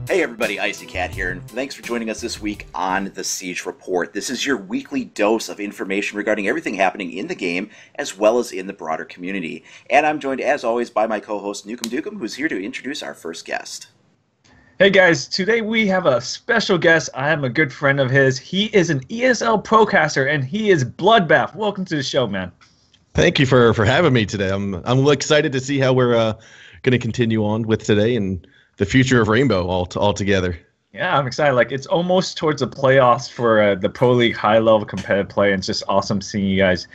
Hey everybody, Icy Cat here, and thanks for joining us this week on the Siege Report. This is your weekly dose of information regarding everything happening in the game, as well as in the broader community. And I'm joined, as always, by my co-host, Nukem Dukem, who's here to introduce our first guest. Hey guys, today we have a special guest. I am a good friend of his. He is an ESL procaster, and he is BLOODBATH. Welcome to the show, man. Thank you for having me today. I'm excited to see how we're going to continue on with today and the future of Rainbow all together. Yeah, I'm excited. Like, it's almost towards the playoffs for the Pro League high-level competitive play, and it's just awesome seeing you guys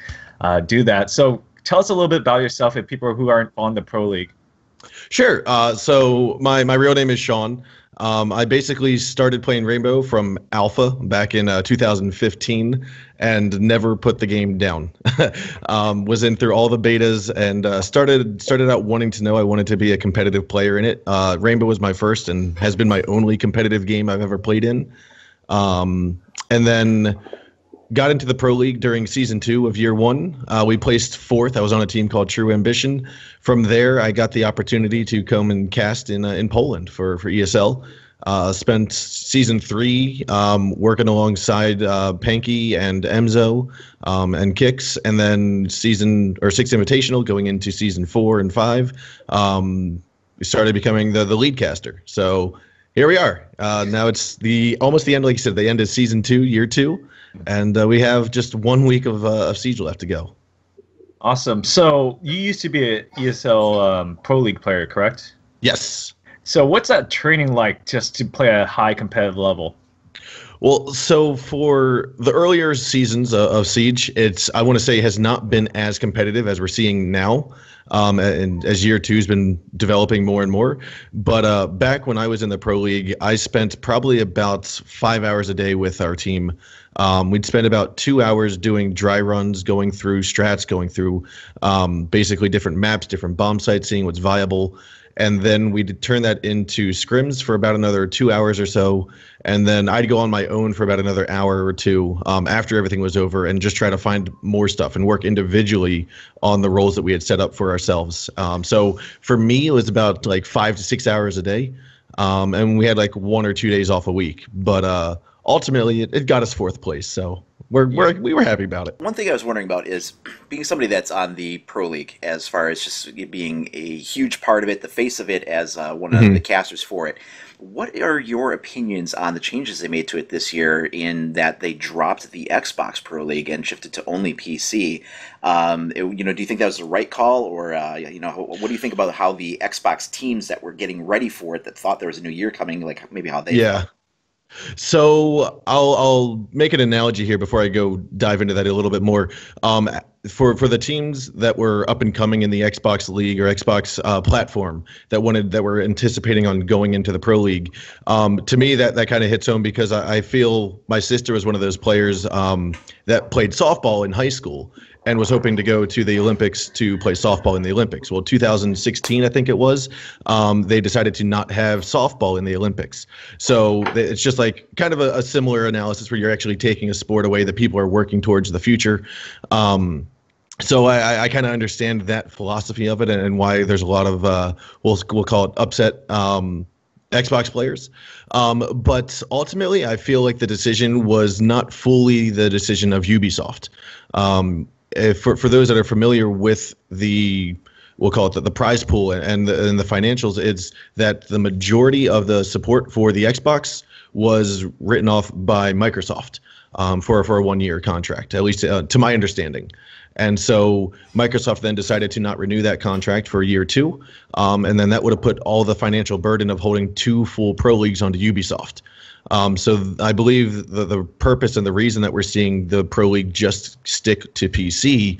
do that. So tell us a little bit about yourself and people who aren't on the Pro League. Sure. So my real name is Sean. I basically started playing Rainbow from Alpha back in 2015 and never put the game down. Was in through all the betas and started out wanting to know I wanted to be a competitive player in it. Rainbow was my first and has been my only competitive game I've ever played in. And then got into the Pro League during Season 2 of Year 1. We placed 4th. I was on a team called True Ambition. From there, I got the opportunity to come and cast in Poland for ESL. Spent Season 3 working alongside Panky and Emzo and Kix, and then Season 6 Invitational going into Season 4 and 5. We started becoming the lead caster. So here we are. Now it's almost the end, like you said, the end of Season 2, Year 2. And we have just 1 week of Siege left to go. Awesome. So you used to be an ESL Pro League player, correct? Yes. So what's that training like just to play at a high competitive level? Well, so for the earlier seasons of Siege, I want to say, has not been as competitive as we're seeing now. And as Year 2 has been developing more and more. But back when I was in the Pro League, I spent probably about 5 hours a day with our team. We'd spend about 2 hours doing dry runs, going through strats, going through basically different maps, different bomb sites, seeing what's viable. And then we'd turn that into scrims for about another 2 hours or so. And then I'd go on my own for about another hour or two after everything was over and just try to find more stuff and work individually on the roles that we had set up for ourselves. So for me, it was about like 5 to 6 hours a day. And we had like 1 or 2 days off a week. But ultimately, it got us 4th place. So we were happy about it. One thing I was wondering about is being somebody that's on the Pro League, as far as just being a huge part of it, the face of it, as one of the casters for it. What are your opinions on the changes they made to it this year, in that they dropped the Xbox Pro League and shifted to only PC? Do you think that was the right call, or what do you think about how the Xbox teams that were getting ready for it, that thought there was a new year coming, like maybe how they felt? So I'll make an analogy here before I go dive into that a little bit more. For the teams that were up and coming in the Xbox League or Xbox platform that were anticipating on going into the Pro League, to me that kind of hits home, because I feel my sister was one of those players that played softball in high school and was hoping to go to the Olympics to play softball in the Olympics. Well, 2016, I think it was, they decided to not have softball in the Olympics. So it's just like kind of a similar analysis where you're actually taking a sport away that people are working towards the future. So I kind of understand that philosophy of it and why there's a lot of, we'll call it upset Xbox players. But ultimately, I feel like the decision was not fully the decision of Ubisoft. For those that are familiar with we'll call it the prize pool and the financials, it's that the majority of the support for the Xbox was written off by Microsoft for a 1-year contract, at least to my understanding. And so Microsoft then decided to not renew that contract for Year 2, and then that would have put all the financial burden of holding 2 full Pro Leagues onto Ubisoft. So I believe the purpose and the reason that we're seeing the Pro League just stick to PC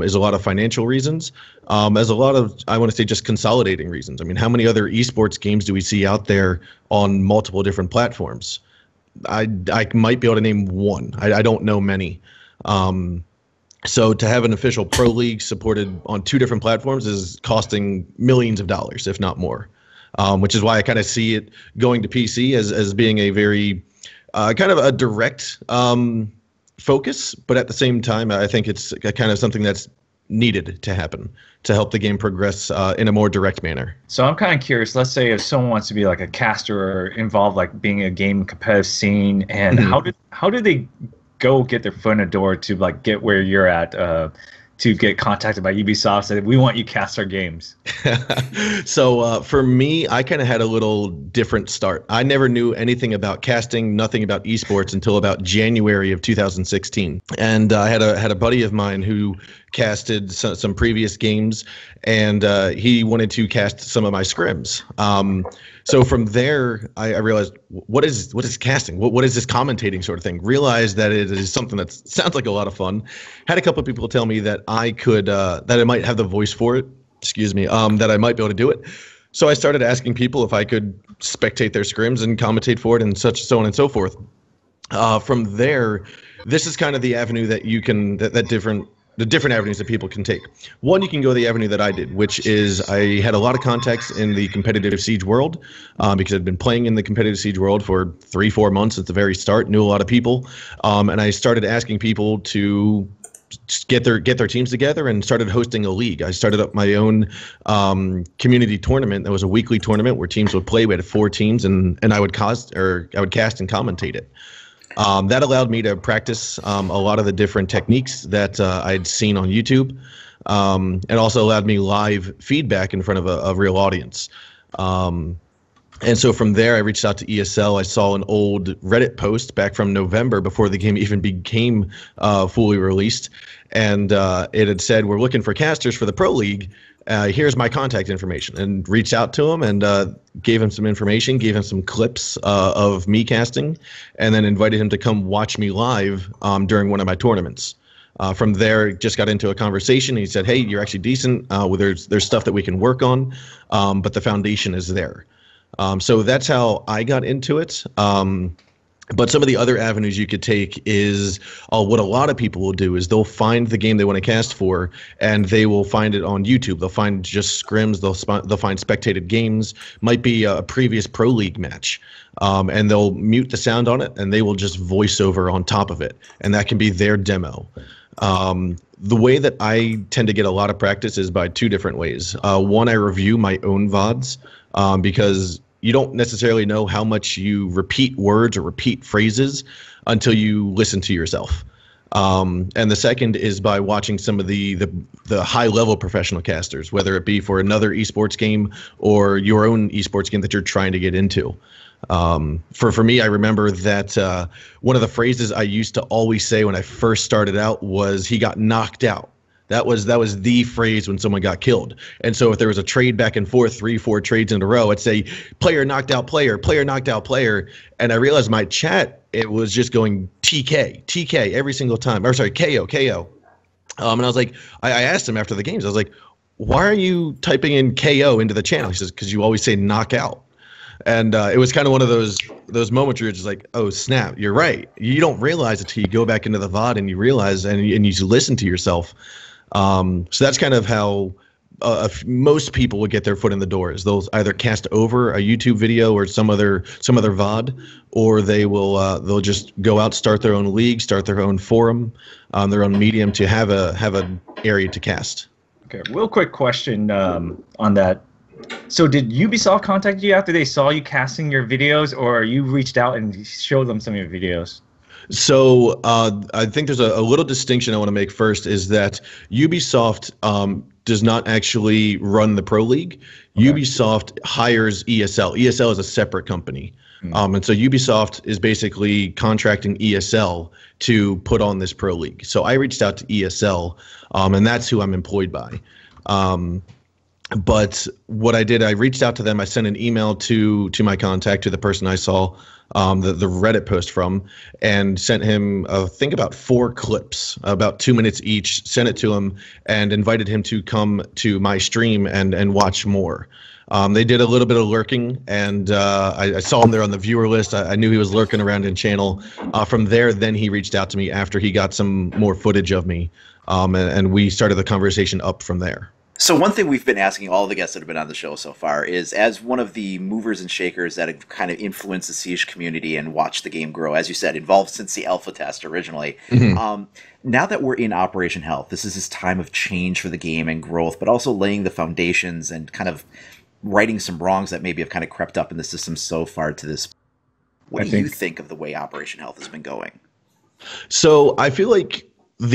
is a lot of financial reasons, as a lot of, I want to say, just consolidating reasons. I mean, how many other esports games do we see out there on multiple different platforms? I might be able to name one. I don't know many. So to have an official Pro League supported on 2 different platforms is costing millions of dollars, if not more. Which is why I kind of see it going to PC as being a very kind of a direct focus, but at the same time, I think it's kind of something that's needed to happen to help the game progress in a more direct manner. So I'm kind of curious. Let's say if someone wants to be like a caster or involved, like being a game competitive scene, and how do they go get their foot in the door to like get where you're at, to get contacted by Ubisoft, say we want you to cast our games? So for me, I kind of had a little different start. I never knew anything about casting, nothing about esports until about January of 2016. And I had a buddy of mine who casted some previous games, and he wanted to cast some of my scrims. So from there, I realized, what is casting? What is this commentating sort of thing? Realized that it is something that sounds like a lot of fun. Had a couple of people tell me that I could, that I might have the voice for it. Excuse me. That I might be able to do it. So I started asking people if I could spectate their scrims and commentate for it, and so on and so forth. From there, this is kind of the avenue that you can the different avenues that people can take. One, you can go the avenue that I did, which is I had a lot of contacts in the competitive Siege world, because I'd been playing in the competitive Siege world for 3-4 months at the very start, knew a lot of people, and I started asking people to get their teams together and started hosting a league. I started up my own community tournament. That was a weekly tournament where teams would play. We had 4 teams, and I would cast and commentate it. That allowed me to practice a lot of the different techniques that I'd seen on YouTube. It also allowed me live feedback in front of a real audience. And so from there, I reached out to ESL. I saw an old Reddit post back from November before the game even became fully released. And it had said, we're looking for casters for the Pro League. Here's my contact information, and reached out to him and gave him some information, gave him some clips of me casting, and then invited him to come watch me live during one of my tournaments. From there, just got into a conversation. He said, hey, you're actually decent. There's stuff that we can work on, but the foundation is there. So that's how I got into it. But some of the other avenues you could take is what a lot of people will do is they'll find the game they want to cast for, and they will find it on YouTube. They'll find just scrims. They'll find spectated games. Might be a previous Pro League match, and they'll mute the sound on it, and they will just voice over on top of it, and that can be their demo. The way that I tend to get a lot of practice is by 2 different ways. One, I review my own VODs, because you don't necessarily know how much you repeat words or repeat phrases until you listen to yourself. And the second is by watching some of the high-level professional casters, whether it be for another esports game or your own esports game that you're trying to get into. For me, I remember that one of the phrases I used to always say when I first started out was, he got knocked out. That was the phrase when someone got killed. And so if there was a trade back and forth, 3-4 trades in a row, I'd say, player knocked out player, player knocked out player. And I realized my chat, it was just going TK every single time. Or sorry, KO. And I was like, I asked him after the games, I was like, why are you typing in KO into the channel? He says, because you always say knockout. And it was kind of one of those moments where you're just like, oh, snap, you're right. You don't realize it until you go back into the VOD and you realize and you listen to yourself. So that's kind of how most people will get their foot in the door, is they'll either cast over a YouTube video or some other VOD, or they'll just go out, start their own league, start their own forum, their own medium to have an area to cast. Okay, real quick question on that. So did Ubisoft contact you after they saw you casting your videos, or you reached out and showed them some of your videos? So I think there's a little distinction I want to make first, is that Ubisoft does not actually run the Pro League. Okay. Ubisoft hires ESL. ESL is a separate company. And so Ubisoft is basically contracting ESL to put on this Pro League. So I reached out to ESL, and that's who I'm employed by. But what I did, I reached out to them. I sent an email to my contact, to the person I saw the Reddit post from, and sent him, I think, about 4 clips, about 2 minutes each, sent it to him, and invited him to come to my stream and watch more. They did a little bit of lurking, and I saw him there on the viewer list. I knew he was lurking around in channel. From there, then he reached out to me after he got some more footage of me, and we started the conversation up from there. So one thing we've been asking all the guests that have been on the show so far is, as one of the movers and shakers that have kind of influenced the Siege community and watched the game grow, as you said, involved since the alpha test originally. Now that we're in Operation Health, this is this time of change for the game and growth, but also laying the foundations and kind of righting some wrongs that maybe have kind of crept up in the system so far to this. What do you think of the way Operation Health has been going? So I feel like at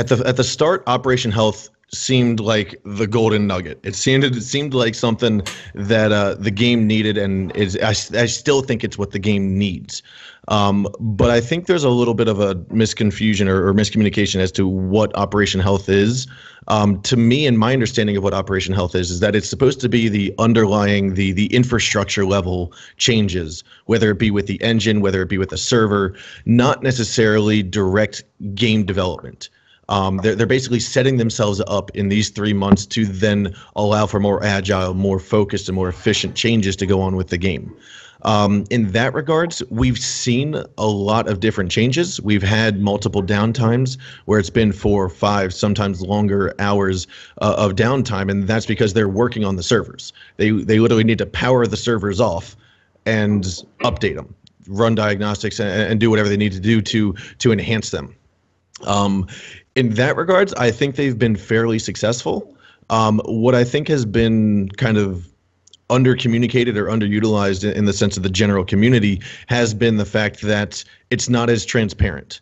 the start, Operation Health seemed like the golden nugget. It seemed like something that the game needed, and I still think it's what the game needs. But I think there's a little bit of a misconfusion or miscommunication as to what Operation Health is. To me, and my understanding of what Operation Health is that it's supposed to be the underlying, the infrastructure level changes, whether it be with the engine, whether it be with the server, not necessarily direct game development. They're basically setting themselves up in these 3 months to then allow for more agile, more focused, and more efficient changes to go on with the game. In that regards, we've seen a lot of different changes. We've had multiple downtimes where it's been 4 or 5, sometimes longer hours of downtime, and that's because they're working on the servers. They literally need to power the servers off and update them, run diagnostics, and do whatever they need to do to enhance them. In that regards, I think they've been fairly successful. What I think has been kind of undercommunicated or underutilized in the sense of the general community has been the fact that it's not as transparent.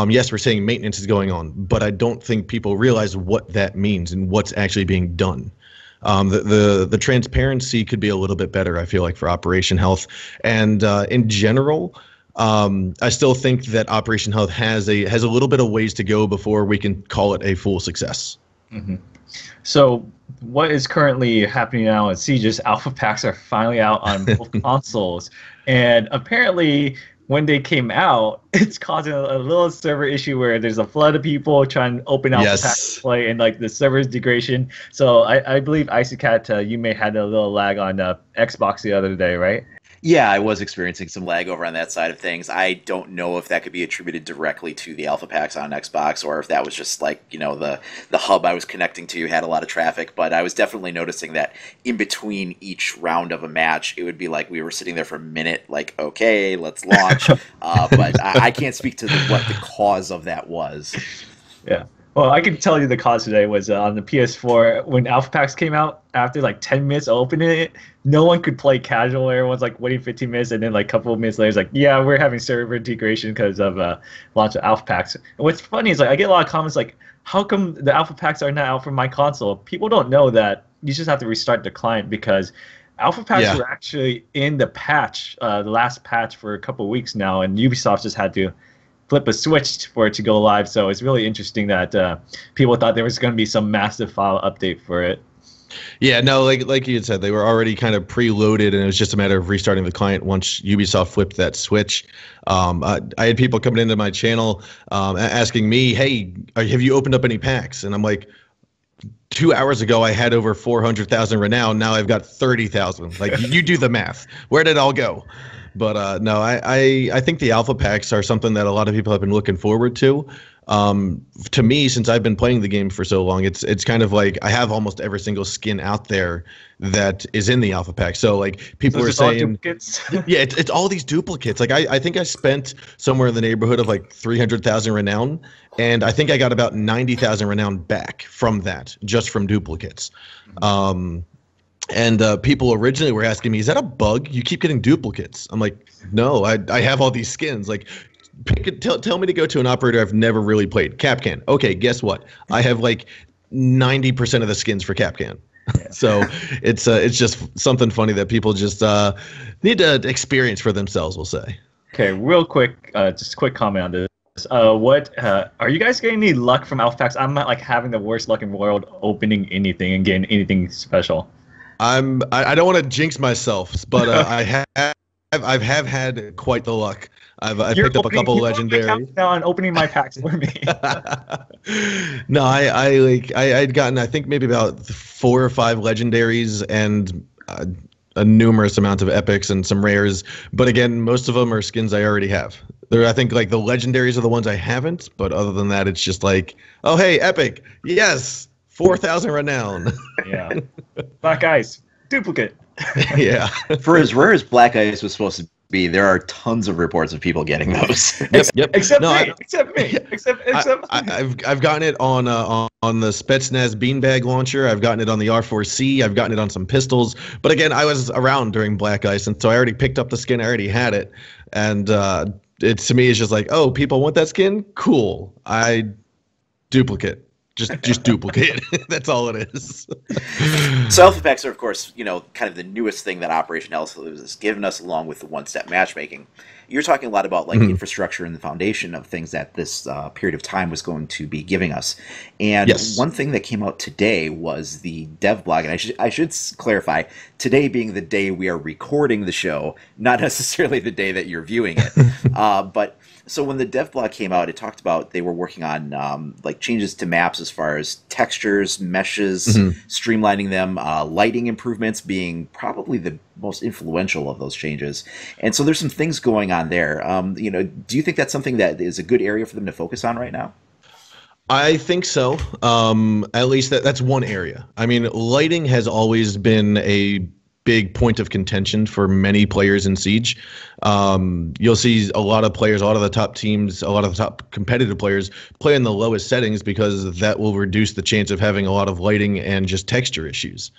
Yes, we're saying maintenance is going on, but I don't think people realize what that means and what's actually being done. The transparency could be a little bit better, I feel like, for Operation Health. And in general, I still think that Operation Health has a little bit of ways to go before we can call it a full success. Mm-hmm. So what is currently happening now at Siege is alpha packs are finally out on both consoles. And apparently when they came out, it's causing a little server issue where there's a flood of people trying to open alpha packs to play, and like the server's degradation. So I believe IcyCat, you may had a little lag on Xbox the other day, right? Yeah, I was experiencing some lag over on that side of things. I don't know if that could be attributed directly to the alpha packs on Xbox, or if that was just like, you know, the hub I was connecting to had a lot of traffic. But I was definitely noticing that in between each round of a match, it would be like we were sitting there for a minute, like, okay, let's launch. But I can't speak to what the cause of that was. Yeah. Well, I can tell you the cause today was on the PS4 when Alpha Packs came out. After like 10 minutes of opening it, no one could play casual. Everyone's like waiting 15 minutes, and then like a couple of minutes later, it's like, yeah, we're having server degradation because of launch of Alpha Packs. And what's funny is like I get a lot of comments like, how come the Alpha Packs are not out for my console? People don't know that you just have to restart the client, because Alpha Packs were actually in the patch, the last patch for a couple of weeks now, and Ubisoft just had to flip a switch for it to go live. So it's really interesting that people thought there was going to be some massive file update for it. Yeah, no, like you had said, they were already kind of preloaded, and it was just a matter of restarting the client once Ubisoft flipped that switch. I had people coming into my channel asking me, hey, have you opened up any packs? And I'm like, 2 hours ago, I had over 400,000 renown. Now I've got 30,000. Like, you do the math. Where did it all go? But no, I think the alpha packs are something that a lot of people have been looking forward to. To me, since I've been playing the game for so long, it's kind of like I have almost every single skin out there that is in the alpha pack. So like people are saying, yeah, it's all these duplicates. Like I think I spent somewhere in the neighborhood of like 300,000 renown, and I think I got about 90,000 renown back from that, just from duplicates. And people originally were asking me, is that a bug? You keep getting duplicates. I'm like, no, I have all these skins. Like, tell me to go to an operator I've never really played. Capcan. Okay, guess what? I have like 90% of the skins for Capcan. Yeah. So it's just something funny that people just need to experience for themselves, we'll say. Okay, real quick, just a quick comment on this. What are you guys getting any luck from alpha packs? I'm not like having the worst luck in the world opening anything and getting anything special. I don't want to jinx myself, but I have had quite the luck. I've picked up a couple of legendary. Now on opening my packs for me. No, I'd gotten I think maybe about 4 or 5 legendaries and a numerous amount of epics and some rares. But again, most of them are skins I already have. I think like the legendaries are the ones I haven't, but other than that, it's just like, oh hey, epic, yes. 4,000 renown. Yeah. Black Ice, duplicate. Yeah. For as rare as Black Ice was supposed to be, there are tons of reports of people getting those. Yep. Except No, me. Except me. Except. I've gotten it on the Spetsnaz beanbag launcher. I've gotten it on the R4C. I've gotten it on some pistols. But again, I was around during Black Ice, and so I already picked up the skin. I already had it, and it to me is just like, oh, people want that skin? Cool. I duplicate. Just duplicate. That's all it is. Self-effects are, of course, kind of the newest thing that Operation Hell's has given us, along with the one-step matchmaking. You're talking a lot about like infrastructure and the foundation of things that this period of time was going to be giving us. And Yes. one thing that came out today was the dev blog, and I should clarify, today being the day we are recording the show, not necessarily the day that you're viewing it. But so when the dev blog came out, it talked about they were working on like changes to maps as far as textures, meshes, streamlining them, lighting improvements being probably the most influential of those changes. And so there's some things going on there. Do you think that's something that is a good area for them to focus on right now? I think so. At least that's one area. I mean, lighting has always been a big point of contention for many players in Siege. You'll see a lot of players, a lot of the top teams, a lot of the top competitive players play in the lowest settings because that will reduce the chance of having a lot of lighting and just texture issues.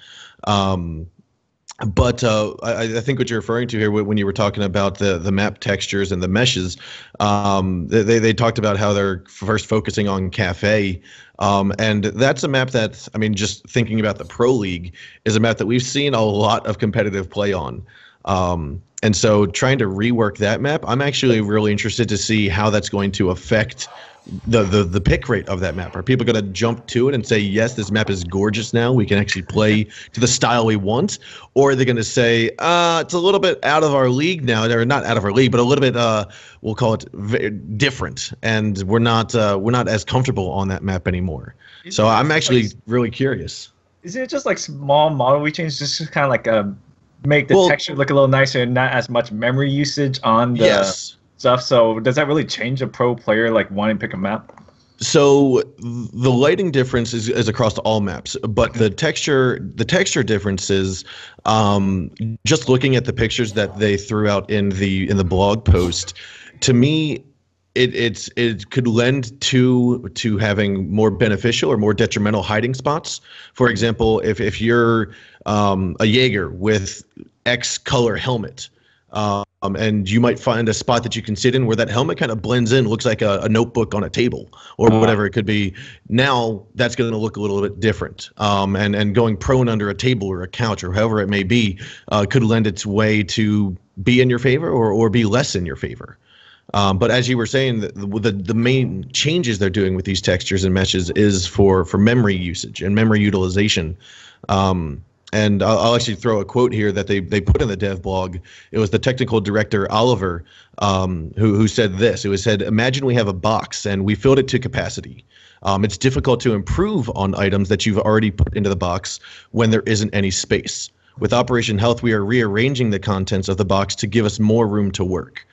But I think what you're referring to here when you were talking about the map textures and the meshes, they talked about how they're first focusing on Cafe. And that's a map that, I mean, just thinking about the Pro League, is a map that we've seen a lot of competitive play on. And so trying to rework that map, I'm actually really interested to see how that's going to affect the pick rate of that map. Are people going to jump to it and say, yes, this map is gorgeous now, we can actually play to the style we want? Or are they going to say, it's a little bit out of our league now, or not out of our league, but a little bit, we'll call it different, and we're not as comfortable on that map anymore. So I'm actually really curious. Is it just like small model changes, just to kind of like make the texture look a little nicer and not as much memory usage on the stuff? So does that really change a pro player like wanting to pick a map? So the lighting difference is across all maps, but the texture differences, just looking at the pictures that they threw out in the blog post, to me, it could lend to having more beneficial or more detrimental hiding spots. For example, if you're a Jaeger with X color helmet, and you might find a spot that you can sit in where that helmet kind of blends in, looks like a notebook on a table or whatever it could be. Now that's going to look a little bit different. And going prone under a table or a couch or however it may be could lend its way to be in your favor or be less in your favor. But as you were saying, the main changes they're doing with these textures and meshes is for memory usage and memory utilization. And I'll actually throw a quote here that they put in the dev blog. It was the technical director, Oliver, who said this. It was said, imagine we have a box and we filled it to capacity. It's difficult to improve on items that you've already put into the box when there isn't any space. With Operation Health, we are rearranging the contents of the box to give us more room to work.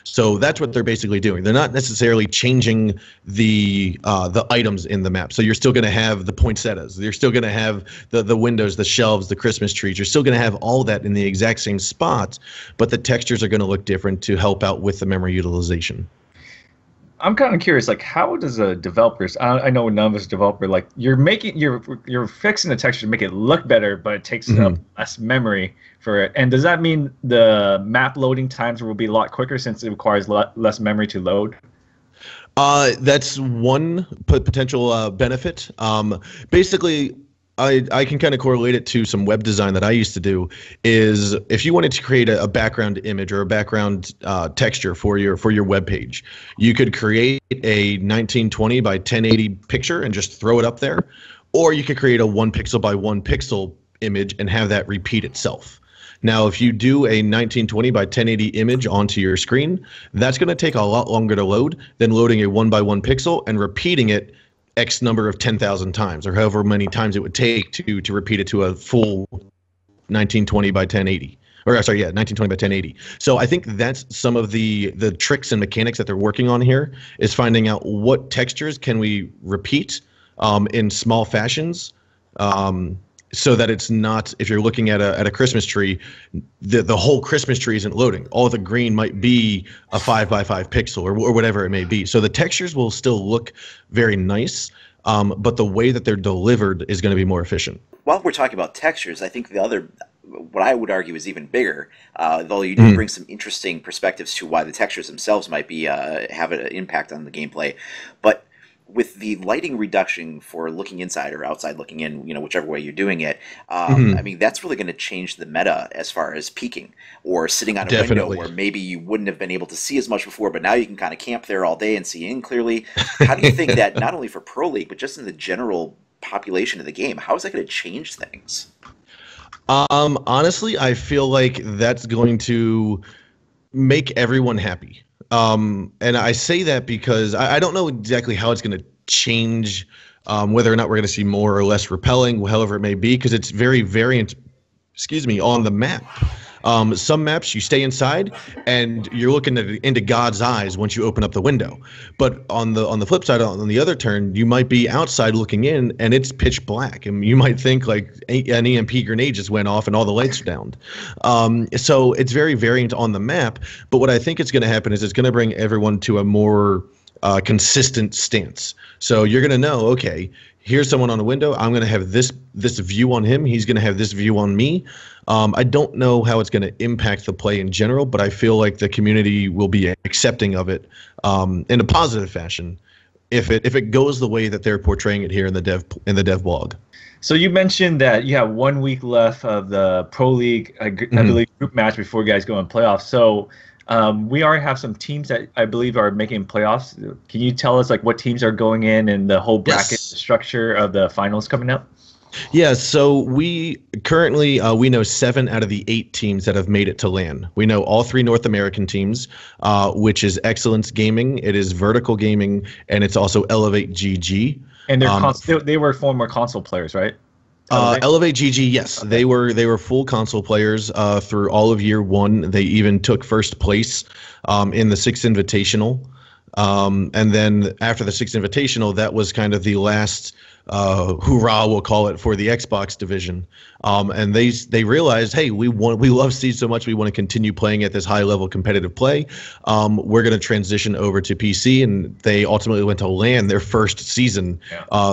So that's what they're basically doing. They're not necessarily changing the items in the map. So you're still going to have the poinsettias. You're still going to have the windows, the shelves, the Christmas trees. You're still going to have all that in the exact same spot, but the textures are going to look different to help out with the memory utilization. I'm kind of curious, like, how does a developer? I know none of us developer, like, you're fixing the texture to make it look better, but it takes up less memory for it. And does that mean the map loading times will be a lot quicker since it requires less memory to load? That's one potential benefit. Basically, I can kind of correlate it to some web design that I used to do. Is if you wanted to create a background image or a background texture for your web page, you could create a 1920 by 1080 picture and just throw it up there, or you could create a 1 pixel by 1 pixel image and have that repeat itself. Now, if you do a 1920 by 1080 image onto your screen, that's going to take a lot longer to load than loading a 1 by 1 pixel and repeating it X number of 10,000 times, or however many times it would take to repeat it to a full 1920 by 1080. Or sorry, 1920 by 1080. So I think that's some of the tricks and mechanics that they're working on here, is finding out what textures can we repeat in small fashions. So that it's not, if you're looking at a Christmas tree, the whole Christmas tree isn't loading. All the green might be a 5x5 pixel or whatever it may be. So the textures will still look very nice, but the way that they're delivered is going to be more efficient. While we're talking about textures, I think the other, what I would argue is even bigger, though you do bring some interesting perspectives to why the textures themselves might be have an impact on the gameplay, but with the lighting reduction for looking inside or outside looking in, whichever way you're doing it, I mean, that's really going to change the meta as far as peeking or sitting on a Definitely. window where maybe you wouldn't have been able to see as much before, but now you can kind of camp there all day and see in clearly. How do you think that, not only for Pro League, but just in the general population of the game, how is that going to change things? Honestly, I feel like that's going to make everyone happy. And I say that because I don't know exactly how it's going to change, whether or not we're going to see more or less repelling, however it may be, because it's very variant, on the map. Some maps you stay inside and you're looking into God's eyes once you open up the window. But on the flip side, on the other turn, you might be outside looking in and it's pitch black, and you might think like an EMP grenade just went off and all the lights are down. So it's very variant on the map. But what I think is going to happen is it's going to bring everyone to a more consistent stance. So you're going to know, okay, here's someone on a window. I'm going to have this view on him. He's going to have this view on me. I don't know how it's going to impact the play in general, but I feel like the community will be accepting of it in a positive fashion if it goes the way that they're portraying it here in the dev blog. So you mentioned that you have 1 week left of the Pro League, I believe, group match before you guys go in playoffs. So we already have some teams that I believe are making playoffs. Can you tell us like what teams are going in and the whole bracket structure of the finals coming up? Yeah, so we currently we know 7 out of the 8 teams that have made it to LAN. We know all 3 North American teams, which is Excellence Gaming, it is Vertical Gaming, and it's also Elevate GG. And they were former console players, right? Elevate GG, yes, they were full console players through all of year 1. They even took first place in the 6th Invitational, and then after the 6th Invitational, that was kind of the last hoorah, we'll call it, for the Xbox division. And they realized, hey, we love Siege so much, we want to continue playing at this high level competitive play. We're going to transition over to PC, and they ultimately went to LAN their first season,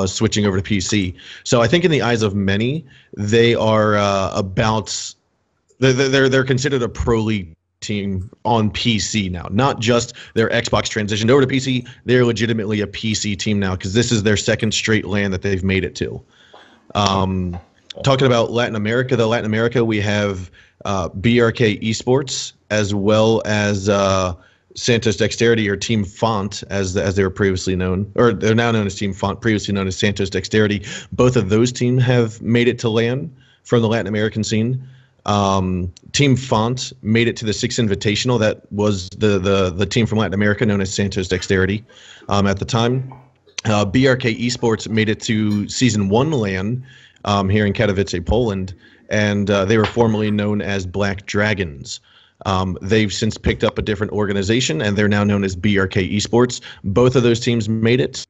switching over to PC. So I think in the eyes of many, they are they're considered a Pro League team on PC now, not just their Xbox transitioned over to PC. They're legitimately a PC team now because this is their second straight LAN that they've made it to. Talking about Latin America, we have BRK Esports as well as Santos Dexterity, or Team Font as they were previously known, or they're now known as Team Font, previously known as Santos Dexterity. Both of those teams have made it to LAN from the Latin American scene. Team Font made it to the 6th Invitational. That was the team from Latin America known as Santos Dexterity at the time. BRK Esports made it to Season 1 LAN here in Katowice, Poland, and they were formerly known as Black Dragons. They've since picked up a different organization, and they're now known as BRK Esports. Both of those teams made it.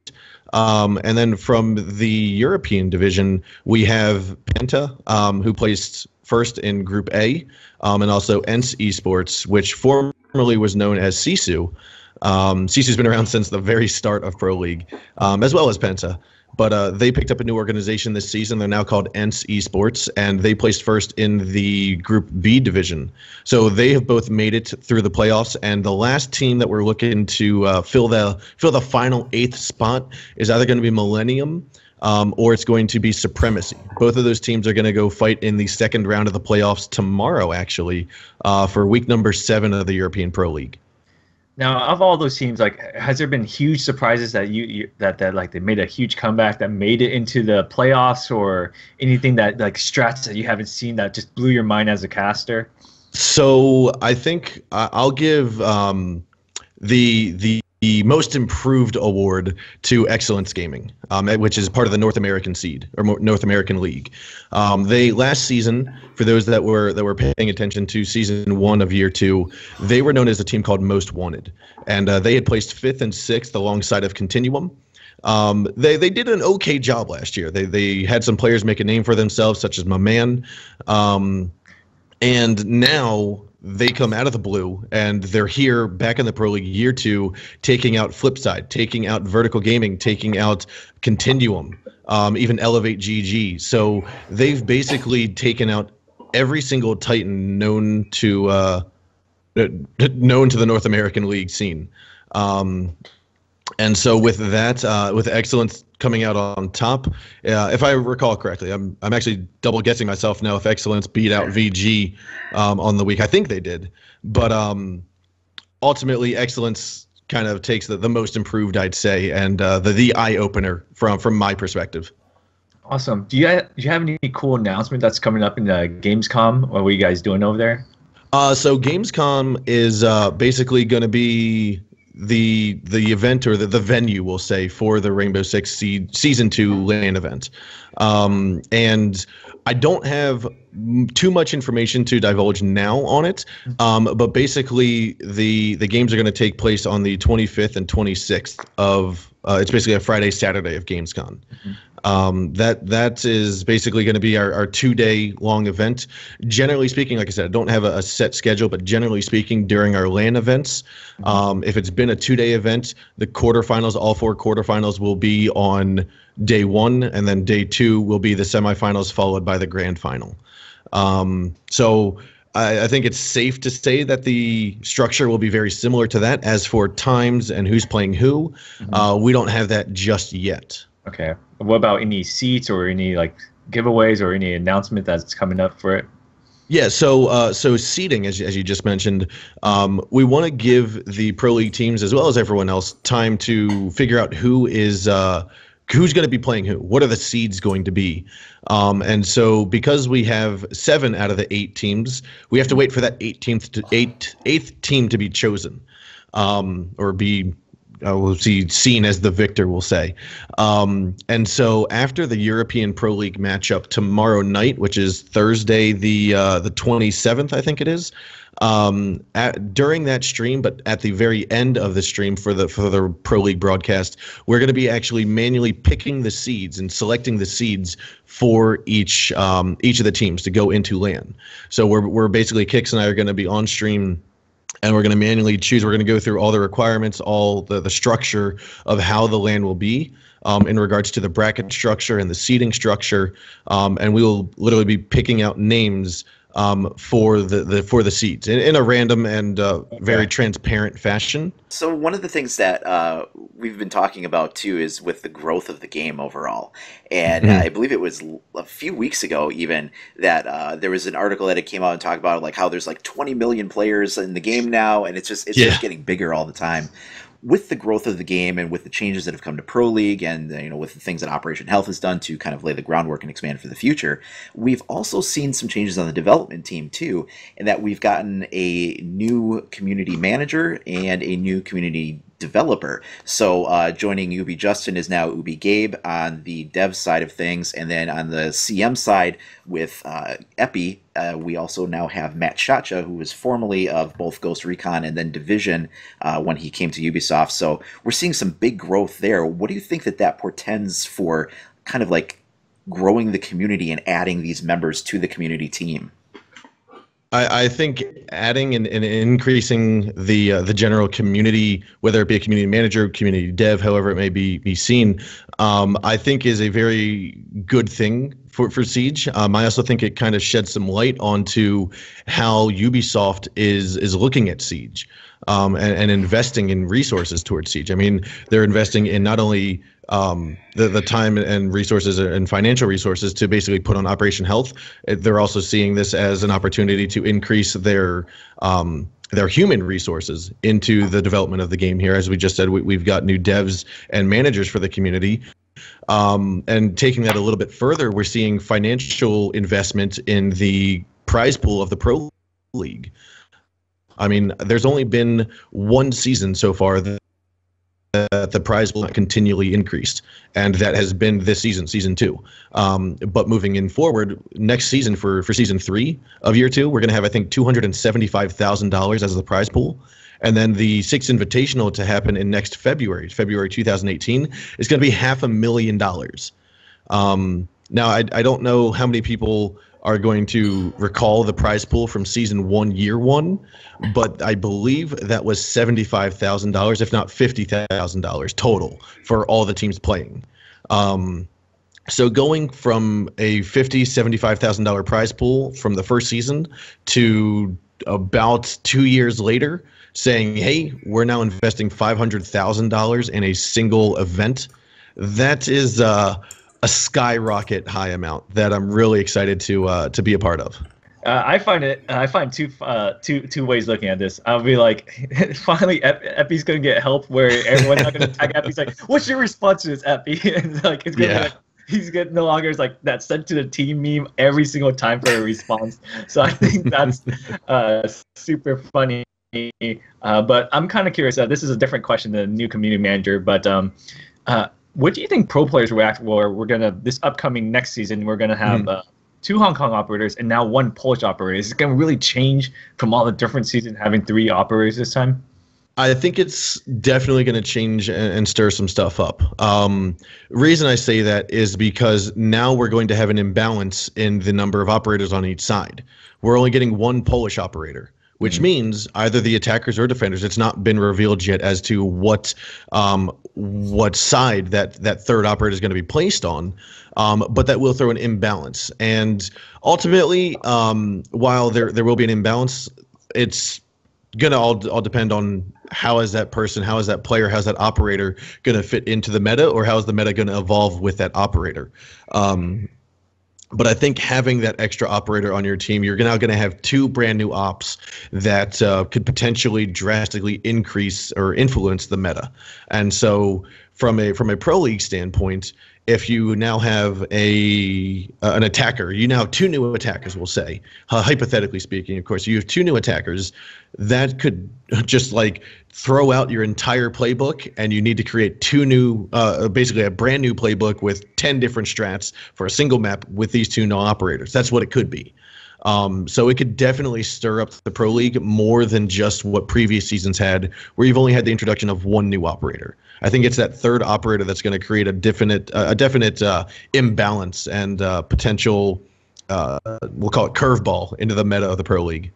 And then from the European division, we have Penta, who placed first in Group A, and also ENCE Esports, which formerly was known as Sisu. Sisu's been around since the very start of Pro League, as well as Penta. But they picked up a new organization this season. They're now called ENCE Esports, and they placed first in the Group B division. So they have both made it through the playoffs. And the last team that we're looking to fill the final 8th spot is either going to be Millennium or it's going to be Supremacy. Both of those teams are going to go fight in the second round of the playoffs tomorrow, actually, for week number 7 of the European Pro League. Now, of all those teams, like, has there been huge surprises that that like they made a huge comeback that made it into the playoffs, or anything that like strats that you haven't seen that just blew your mind as a caster? So I think I'll give the most improved award to Excellence Gaming, which is part of the North American seed or North American League. They last season, for those that were paying attention to season 1 of year 2, they were known as a team called Most Wanted, and they had placed 5th and 6th alongside of Continuum. They did an okay job last year. They had some players make a name for themselves, such as my man, and now they come out of the blue and they're here back in the Pro League year 2, taking out Flipside, taking out Vertical Gaming, taking out Continuum, even Elevate GG. So they've basically taken out every single Titan known to the North American League scene. And so with that, with Excellence coming out on top, if I recall correctly, I'm actually double guessing myself now if Excellence beat out VG on the week. I think they did, but ultimately Excellence kind of takes the most improved, I'd say, and the eye opener from my perspective. Awesome. Do you have any cool announcement that's coming up in the Gamescom? What are you guys doing over there? So Gamescom is basically going to be the event, or the venue, we'll say, for the Rainbow Six Season 2 LAN event. And I don't have too much information to divulge now on it, but basically the games are going to take place on the 25th and 26th of it's basically a Friday, Saturday of Gamescom. That is basically going to be our 2-day long event. Generally speaking, like I said, I don't have a set schedule, but generally speaking, during our LAN events, if it's been a 2-day event, the quarterfinals, all 4 quarterfinals will be on day 1, and then day 2 will be the semifinals, followed by the grand final. So I think it's safe to say that the structure will be very similar to that. As for times and who's playing who, we don't have that just yet. Okay. What about any seats or any like giveaways or any announcement that's coming up for it? Yeah, so seating, as you just mentioned, we want to give the Pro League teams, as well as everyone else, time to figure out who's going to be playing who. What are the seeds going to be? And so because we have 7 out of the 8 teams, we have to wait for that eighth team to be chosen, or be we'll see seen as the victor, we'll say. And so after the European Pro League matchup tomorrow night, which is Thursday the 27th, I think it is, during that stream, but at the very end of the stream for the Pro League broadcast, we're going to be actually manually picking the seeds and selecting the seeds for each of the teams to go into LAN. So we're basically, Kix and I are going to be on stream, and we're going to manually choose. We're going to go through all the requirements, all the structure of how the LAN will be in regards to the bracket structure and the seating structure, and we will literally be picking out names for the seats in a random and very transparent fashion. So one of the things that we've been talking about too is with the growth of the game overall, and I believe it was a few weeks ago even that there was an article that it came out and talked about like how there's like 20 million players in the game now, and it's just getting bigger all the time. With the growth of the game and with the changes that have come to Pro League and with the things that Operation Health has done to kind of lay the groundwork and expand for the future, we've also seen some changes on the development team too, in that we've gotten a new community manager and a new community developer. So joining Ubi Justin is now Ubi Gabe on the dev side of things, and then on the CM side with Epi, we also now have Matt Shacha, who was formerly of both Ghost Recon and then Division when he came to Ubisoft. So we're seeing some big growth there. What do you think that portends for kind of like growing the community and adding these members to the community team? I think adding and increasing the general community, whether it be a community manager, community dev, however it may be seen, I think is a very good thing for Siege. I also think it kind of sheds some light onto how Ubisoft is looking at Siege and investing in resources towards Siege. I mean, they're investing in not only the time and resources and financial resources to basically put on Operation Health. They're also seeing this as an opportunity to increase their human resources into the development of the game here. As we just said, we've got new devs and managers for the community. And taking that a little bit further, we're seeing financial investment in the prize pool of the Pro League. I mean, there's only been one season so far that the prize will continually increased, and that has been this season, season 2. But moving in forward, next season for season 3 of year 2, we're going to have, I think, $275,000 as the prize pool, And then the Six Invitational to happen in next February 2018, is going to be $500,000. Now, I don't know how many people are going to recall the prize pool from season 1, year 1, but I believe that was $75,000, if not $50,000 total for all the teams playing. So going from a $75,000 prize pool from the first season to about 2 years later, saying, hey, we're now investing $500,000 in a single event, that is a skyrocket high amount that I'm really excited to be a part of. I find two ways looking at this. I'll be like, finally, Epi's gonna get help where everyone's not gonna tag Epi. He's like, what's your response to this, Epi? And like, it's gonna be like, he's getting no longer is like that sent to the team meme every single time for a response. So I think that's super funny. But I'm kind of curious. This is a different question than new community manager. But what do you think pro players react? Well, we're gonna this upcoming next season. We're gonna have 2 Hong Kong operators and now 1 Polish operator. Is it gonna really change from all the different seasons having 3 operators this time? I think it's definitely going to change and stir some stuff up. Reason I say that is because now we're going to have an imbalance in the number of operators on each side. We're only getting 1 Polish operator, which means either the attackers or defenders. It's not been revealed yet as to what side that third operator is going to be placed on. But that will throw an imbalance. And ultimately, while there will be an imbalance, it's going to all depend on how is that person, how is that player, how's that operator going to fit into the meta, or how is the meta going to evolve with that operator. But I think having that extra operator on your team, you're now going to have 2 brand new ops that could potentially drastically increase or influence the meta. And so from a pro league standpoint, if you now have an attacker, you now have 2 new attackers, we'll say, hypothetically speaking, of course, you have 2 new attackers, that could just like throw out your entire playbook, and you need to create 2 new, basically a brand new playbook with 10 different strats for a single map with these 2 non-operators. That's what it could be. So it could definitely stir up the pro league more than just what previous seasons had, where you've only had the introduction of 1 new operator. I think it's that third operator that's going to create a definite imbalance and potential, we'll call it curveball into the meta of the pro league.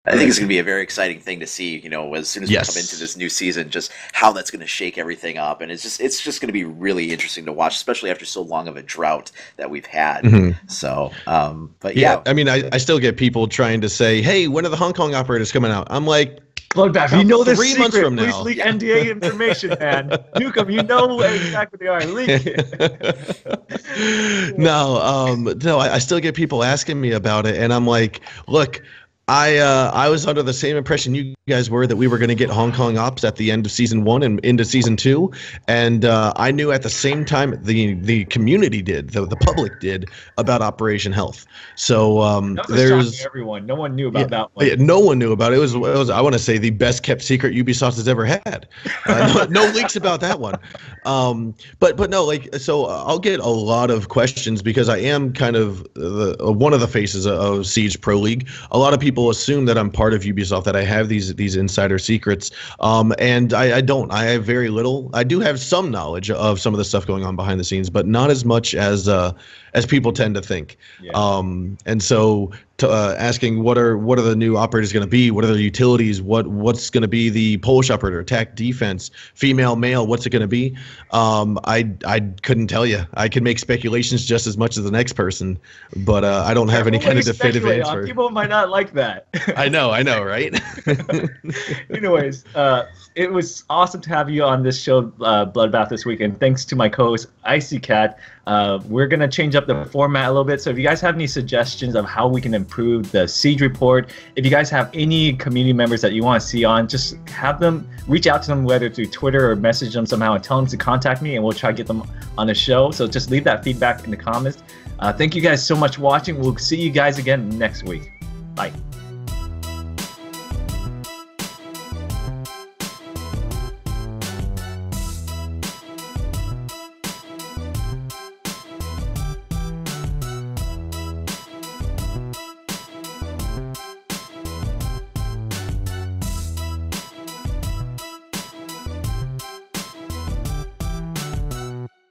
I think it's going to be a very exciting thing to see, as soon as we come into this new season, just how that's going to shake everything up. And it's just going to be really interesting to watch, especially after so long of a drought that we've had. So, but yeah. I mean, I still get people trying to say, hey, when are the Hong Kong operators coming out? I'm like, Bloodbath, you know this 3 months from now. Please leak NDA information, man. Newcomb, you know exactly what they are. Leak it. No, I still get people asking me about it, and I'm like, look, I was under the same impression you guys were, that we were going to get Hong Kong ops at the end of season 1 and into season 2, and I knew at the same time the community did, the public did, about Operation Health. So that was shocking everyone. No one knew about that one. No one knew about it. It was I want to say the best kept secret Ubisoft has ever had. No leaks about that one. But no, so I'll get a lot of questions because I am kind of one of the faces of Siege Pro League. A lot of people assume that I'm part of Ubisoft, that I have these insider secrets, and I don't. I have very little. I do have some knowledge of some of the stuff going on behind the scenes, but not as much as people tend to think. And so asking what are the new operators going to be? What are the utilities? What's going to be the Polish operator? Attack, defense, female, male? What's it going to be? I couldn't tell you. I can make speculations just as much as the next person, but I don't have any kind of definitive answer. People might not like that. I know, right? Anyways, it was awesome to have you on this show, Bloodbath, this week, and thanks to my co-host Icy Cat. We're gonna change up the format a little bit, so if you guys have any suggestions of how we can improve the Siege report, if you guys have any community members that you want to see on, just have them reach out to them, whether through Twitter or message them somehow and tell them to contact me, and we'll try to get them on the show. So just leave that feedback in the comments. Thank you guys so much for watching. We'll see you guys again next week. Bye.